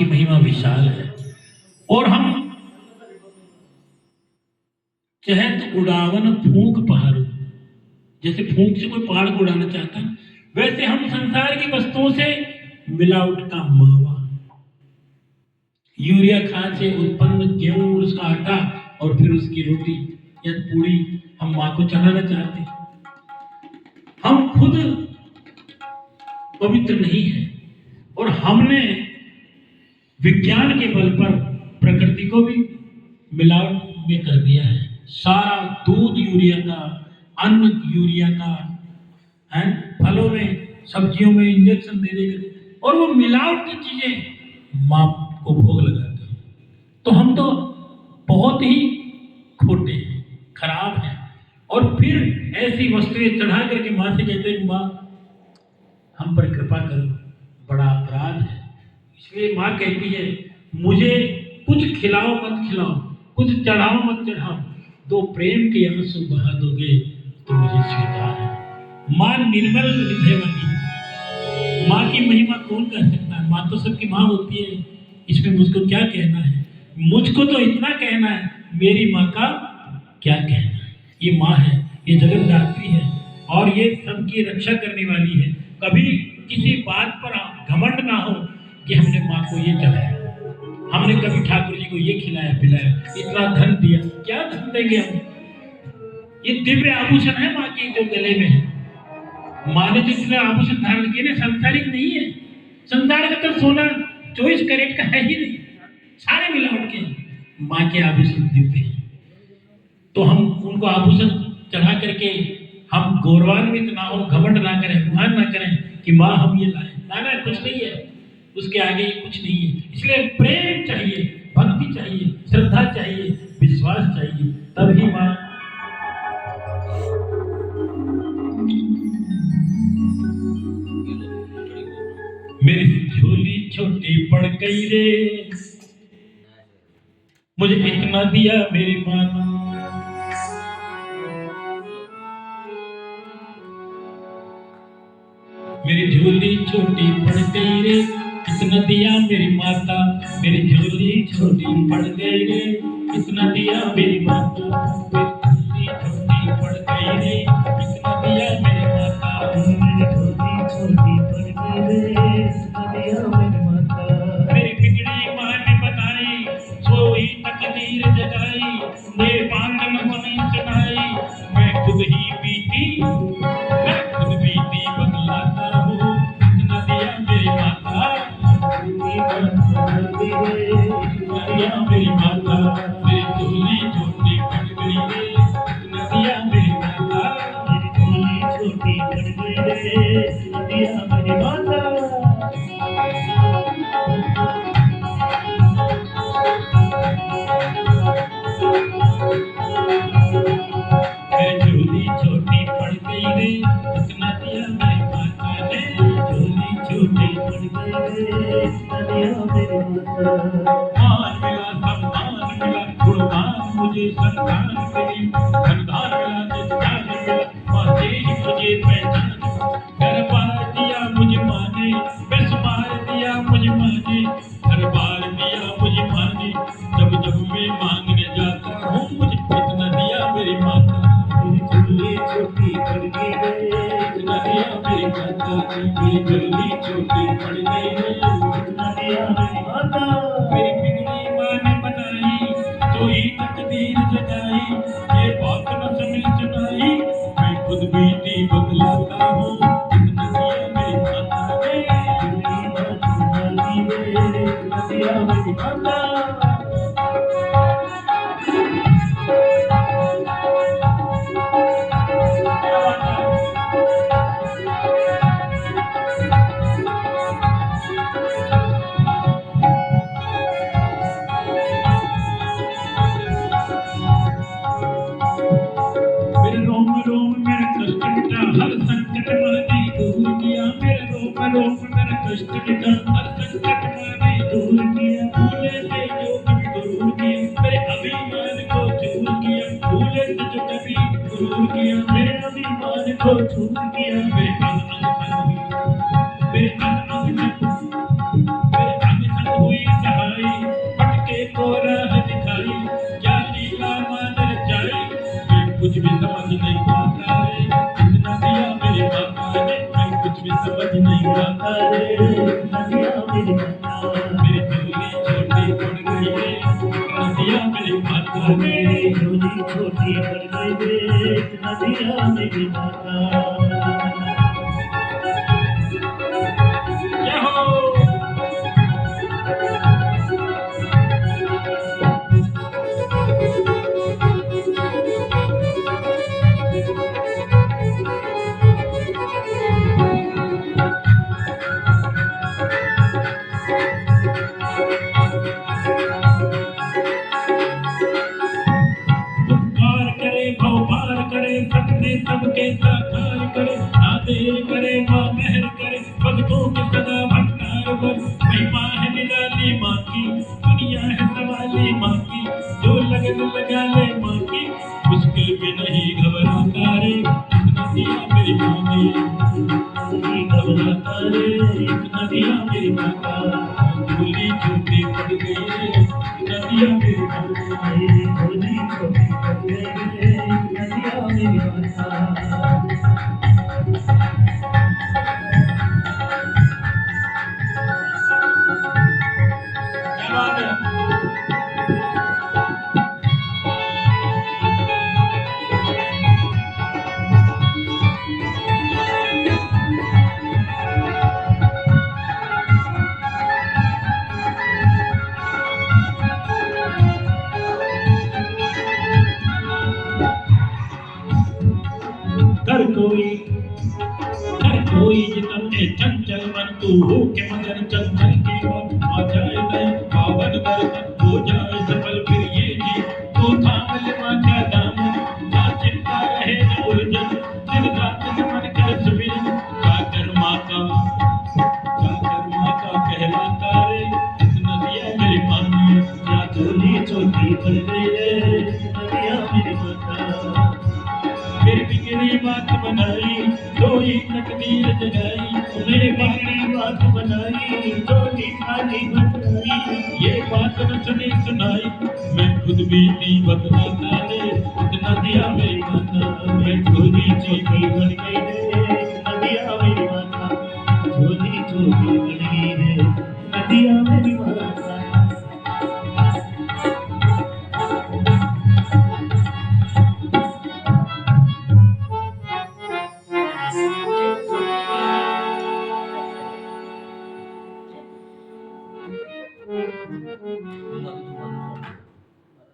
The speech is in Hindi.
की महिमा विशाल है। और हम चहत उड़ावन फूंक पहाड़ों, जैसे फूंक से कोई पहाड़ को उड़ाना चाहता है, वैसे हम संसार की वस्तुओं से मिलावट का मावा, यूरिया खाद से उत्पन्न गेहूं और उसका आटा और फिर उसकी रोटी या पूड़ी हम मां को चढ़ाना चाहते हैं। हम खुद पवित्र नहीं है और हमने विज्ञान के बल पर प्रकृति को भी मिलावट में कर दिया है। सारा दूध यूरिया का, अन्न यूरिया का है, फलों में सब्जियों में इंजेक्शन दे देंगे और वो मिलावट की चीजें मां को भोग लगाते हैं। तो हम तो बहुत ही खोटे हैं, खराब हैं। और फिर ऐसी वस्तुएं चढ़ा करके मां से कहते हैं मां हम पर कृपा करो, बड़ा अपराध है। इसलिए मां कहती है मुझे कुछ खिलाओ मत खिलाओ, कुछ चढ़ाओ मत चढ़ाओ, दो प्रेम के आंसू बहा दोगे तो मुझे स्वीकार है। मां निर्मल हृदय वाली है। मां की महिमा कौन कर सकता है? मां तो सबकी मां होती है, इसमें मुझको क्या कहना है? मुझको तो इतना कहना है, मेरी मां का क्या कहना है। ये मां है, ये जगतधात्री है और ये सबकी रक्षा करने वाली है। कभी किसी बात पर घमंड ना हो कि हमने मां को ये चढ़ाया, हमने कभी ठाकुर जी को ये खिलाया पिलाया, इतना धन दिया। क्या धन देंगे हम? ये दिव्य आभूषण है मां के जो गले में है। मां ने जितने आभूषण धारण किए ना, सांसारिक नहीं है। संसार का तो सोना 24 कैरेट का है ही नहीं, सारे मिलावट के हैं। मां के आभूषण दिव्य हैं, तो हम उनको आभूषण चढ़ा करके हम गौरवान्वित ना हो, घमंड ना करें, गुमान ना करें कि मां हम ये लाए। ना कुछ नहीं है, उसके आगे कुछ नहीं है। इसलिए प्रेम चाहिए, भक्ति चाहिए, श्रद्धा चाहिए, विश्वास चाहिए, तभी मां मेरी झोली छोटी पड़ गई रे, मुझे इतना दिया मेरी मां ने। मेरी झोली छोटी पड़ गई रे, इतना दिया मेरी माता। मेरी झोली छोटी पड़ गई रे, इतना दिया मेरी माता। मेरी झोली छोटी पड़ गई रे, इतना दिया मेरी माता। मेरी झोली छोटी पड़ गई रे, इतना दिया मेरी माता। मेरी बिगड़ी मां ने बताई, सोई तकदीर जगाई, ने बांधन नहीं सुनाई। मैं खुद ही बीती, मैं खुद बीती बदलाता हूँ, इतना दिया मेरी माता। दिया मेरी माता। मेरी झोली छोटी पड़ गई रे, इतना दिया मेरी माता। मेरी झोली छोटी पड़ गई रे, इतना दिया मेरी माता। झोली छोटी पड़ गई रे, इतना दिया मेरी माता ने। झोली छोटी पड़ गई रे, इतना दिया मेरी माता। मान मिला सम्मान मिला, गुणगान मुझे संतान मिली। धनदान मिला निष्ठान मिला, मां तेरी मुझे पहचान। घर बार दिया मुझे मां ने, बेशुमार दिया मुझे मां ने। घर बार दिया मुझे मां ने, जब जब मैं मांगने जाता हूँ मुझे इतना दिया मेरी माता। झोली छोटी पड़ गई रे, इतना दिया मेरी माता। मेरी झोली छोटी पड़ गई रे, इतना दिया मेरी माता। मेरी बिगड़ी मां ने बनाई, जो ही तकदीर जगाई, ये बात न समझ सुनाई। मैं खुद बीती बदलाता हूँ, इतना दिया मेरी माता ने। झोली छोटी पड़ गई रे, इतना दिया मेरी माता। मेरे रोम रोम मेरा कष्ट मिटा, हर संकट माने दूर किया। मेरे रोम रोम मेरा कष्ट मिटा, हर संकट माने दूर किया। भूले से जो कभी गुरूर किया, मेरे अभिमान को चूर किया। भूले से जो कभी गुरूर किया, मेरे अभिमान को चूर किया। मेरे अंग अंग संग हुई, मेरे अंग अंग संग हुई मेरी झोली छोटी पड़ गई रे नदिया मेरी माता। जय हो। उपकार करे भव पार करे सबने सबके साकार करे ना देर करे माँ मेहर करे भक्तों के सदा भंडार पर महिमा है निराली माँ की दुनिया है सवाली माँ की जो लगन लगा ले माँ की मुश्किल में नहीं घबराता रे इतना दिया मेरी माँ ने नहीं घबराता रे इतना दिया मेरी माता। झोली छोटी पड़ गई रे इतना दिया मेरी माँ ने मेरी झोली छोटी पड़ गई रे नदिया मेरी माता। क्या बात है। कर कोई हर कोई जितने चंचल मन तू हो के मगन चल चल के मन आ जाए नए पावन दर्शन हो जाए सफल फिर ये जी तू थाम ले माँ का दामन ना चिंता रहे न उलझन दिन रात न मन कर सुमिरन जाकर माँ का कहलाता रे इतना दिया मेरी माँ ने या झोली छोटी पड़ गई रे नदिया मेरी माता। फिर बिगड़ी बात बनाई कोई तकदीर जगाई मेरे बारी बात बनाई झोली खाली बनाई। ये बात न सुनी सुनाई मैं खुद भी नहीं बदलाता रे इतना दिया मेरी माता मैं झोली छोटी बन गई रे नदिया मेरी माता। झोली छोटी बन गई रे नदिया मेरी माता।